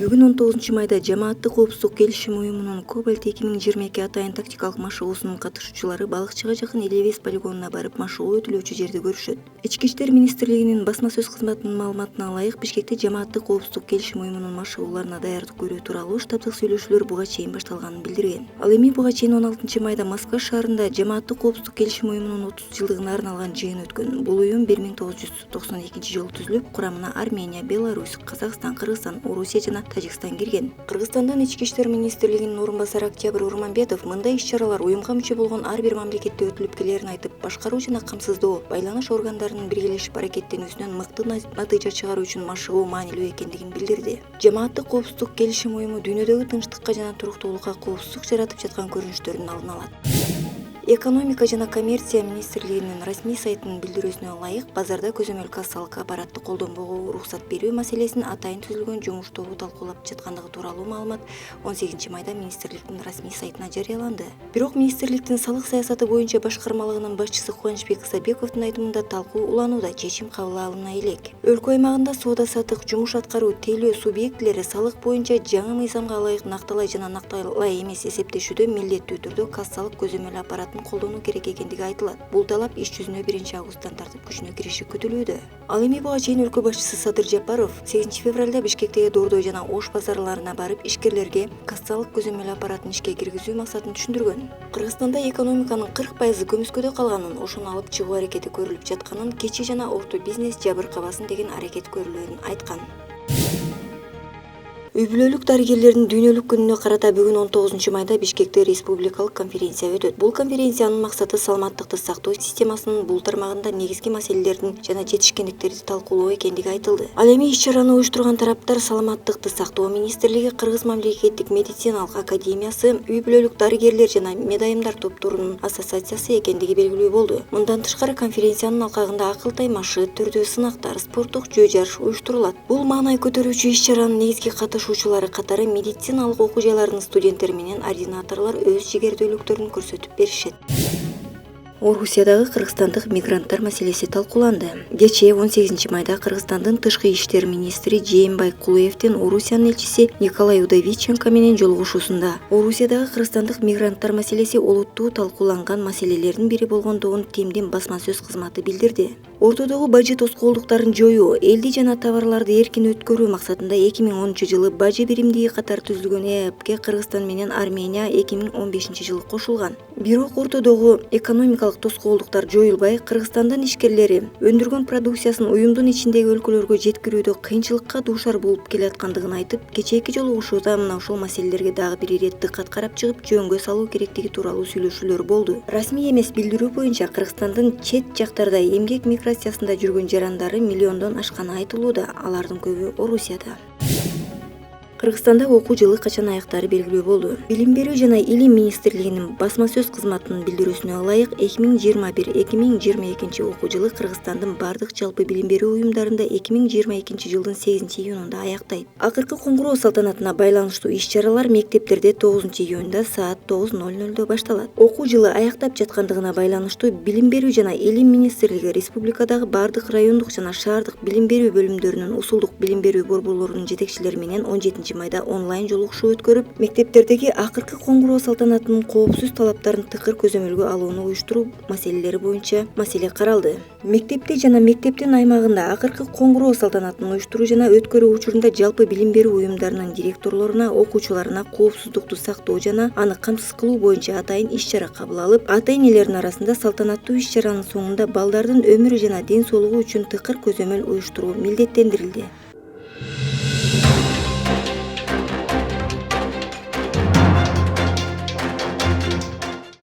Бүгүн 19 майда Жамааттык коопсуздук келишим уюмунун Кобальт 2022 атайын тактикалык машыгуусунун катышуучулары балыкчыга жакын Элебес полигонуна барып машыгуу өтүлүүчү жерди көрүшөт. Ички иштер министрлигинин басма сөз кызматынын маалыматына ылайык, Бишкекте Жамааттык коопсуздук келишим уюмунун машыгууларына даярдык көрүү тууралуу штабдык сүйлөшүүлөр буга чейин башталганын билдирген. Ал эми буга чейин 16-майда Москва шаарында Жамааттык коопсуздук келишим уюмунун 30 жылдыгына арналган жыйын өткөн. Бул уюм 1992-жылы түзүлүп, курамына Армения, Беларусь, Казакстан, Кыргызстан, Орусия жана Тажикстан кирген. Кыргызстандын ички иштер министрлигинин орун басары Октябрь Урманбетов мындай иш-чаралар уюмга мүчө болгон ар бир мамлекетте өтүлүп келерин айтып, башкаруу жана камсыздоо, байланыш органдарынын биргелешип аракеттенүүсүнөн мыкты натыйжа чыгаруу үчүн машыгуу маанилүү экендигин билдирди. Жамааттык коопсуздук келишим уюму дүйнөдөгү тынчтыкка жана туруктуулукка коопсуздук жаратып жаткан көрүнүштөрдүн алдын алат. Экономика жана коммерция министрлигинин расмий сайтынын билдирүүсүнө ылайык, базарда көзөмөл кассалык аппаратты колдонбоого уруксат берүү маселесин атайын түзүлгөн жумуш тобу талкуулап жаткандыгы тууралуу маалымат 18-майда министрликтин расмий сайтына жарыяланды. Бирок министрликтин салык саясаты боюнча башкармалыгынын башчысы Кубанычбек Исабековдун айтымында талкуу уланууда, чечим кабыл алына элек. Өлкө аймагында соода-саттык, жумуш аткаруу, тейлөө субъектилери салык боюнча жаңы мыйзамга ылайык накталай жана накталай эмес эсептешүүдө милдеттүү түрдө кассалык көзөмөл аппаратын колдонуу керек экендиги айтылат. Бул талап иш жүзүнө 1-августтан тартып күчүнө кириши күтүлүүдө. Ал эми буга чейин өлкө башчысы Садыр Жапаров 8-февралда Бишкектеги Дордой жана Ош базарларына барып, ишкерлерге кассалык көзөмөл аппаратын ишке киргизүү максатын түшүндүргөн. Кыргызстанда экономиканын 40% көмүскөдө калганын, ошону алып чыгуу аракети көрүлүп жатканын, кичи жана орто бизнес жабыркабасын деген аракет көрүлөөрүн айткан. Үй бүлөлүк дарыгерлердин дүйнөлүк күнүнө карата бүгүн 19-майда Бишкекте республикалык конференция өтөт. Бул конференциянын максаты саламаттыкты сактоо системасынын бул тармагында негизги маселелердин жана жетишкендиктерди талкуулоо экендиги айтылды. Ал эми иш-чараны уюштурган тараптар саламаттыкты сактоо министрлиги, Кыргыз мамлекеттик медициналык академиясы, үй бүлөлүк дарыгерлер жана медайымдар топторунун ассоциациясы экендиги белгилүү болду. Мындан тышкары конференциянын алкагында акыл таймашы, түрдүү сынактар, спорттук жөө жарыш уюштурулат. Бул маанай көтөрүүчү иш-чаранын негизги катышуучулары катары медициналык окуу жайларынын студенттери менен ординаторлор өз жигердүүлүктөрүн көрсөтүп беришет. Орусиядагы кыргызстандык мигранттар маселеси талкууланды. Кечээ 18-майда Кыргызстандын тышкы иштер министри Жээнбай Кулуевдин Орусиянын элчиси Николай Удовиченко менен жолугушуусунда Орусиядагы кыргызстандык мигранттар маселеси олуттуу талкууланган маселелердин бири болгондугун ТИМдин басма сөз кызматы билдирди. Ортодогу бажы тоскоолдуктарын жоюу, элди жана товарларды эркин өткөрүү максатында 2010-жылы бажы биримдиги катары түзүлгөн ЭАПке Кыргызстан менен Армения 2015-жылы кошулган. Бирок ортодогу экономикалык тоскоолдуктар жоюлбай, Кыргызстандын ишкерлери өндүргөн продукциясын уюмдун ичиндеги өлкөлөргө жеткирүүдө кыйынчылыкка дуушар болуп келаткандыгын айтып, кечээки жолугушууда мына ушул маселелерге дагы бир ирет дыккат карап чыгып, жөнгө салуу керектиги тууралуу сүйлөшүүлөр болду. Расмий эмес билдирүү боюнча Кыргызстандын чет жактарда эмгек миграциясында жүргөн жарандары миллиондон ашканы айтылууда, алардын көбү Орусияда. Кыргызстанда окуу жылы качан аяктары белгилүү болду. Билим берүү жана илим министрлигинин басма сөз кызматынын билдирүүсүнө ылайык, 2021-2022 окуу жылы Кыргызстандын бардык жалпы билим берүү уюмдарында 2022 жылдын 8-июнунда аяктайт. Акыркы коңгуроо салтанатына байланыштуу иш-чаралар мектептерде 9-июнда саат 9:00 башталат. Окуу жылы аяктап жаткандыгына байланыштуу Билим берүү жана илим министрлиги республикадагы бардык райондук жана шаардык билим берүү бөлүмдөрүнүн усулдук билим берүү борборлорунун жетекчилери менен 17-майда онлайн жолугушуу өткөрүп, мектептердеги акыркы коңгуроо салтанатынын коопсуз талаптарын тыкыр көзөмөлгө алууну уюштуруу маселелери боюнча маселе каралды. Мектепте жана мектептин аймагында акыркы коңгуроо салтанатын уюштуруу жана өткөрүү учурунда жалпы билим берүү уюмдарынын директорлоруна, окуучуларына коопсуздукту сактоо жана аны камсыз кылуу боюнча атайын иш-чара кабыл алып, ата-энелердин арасында салтанаттуу иш-чаранын соңунда балдардын өмүрү жана ден соолугу үчүн тыкыр көзөмөл уюштуруу милдеттендирилди.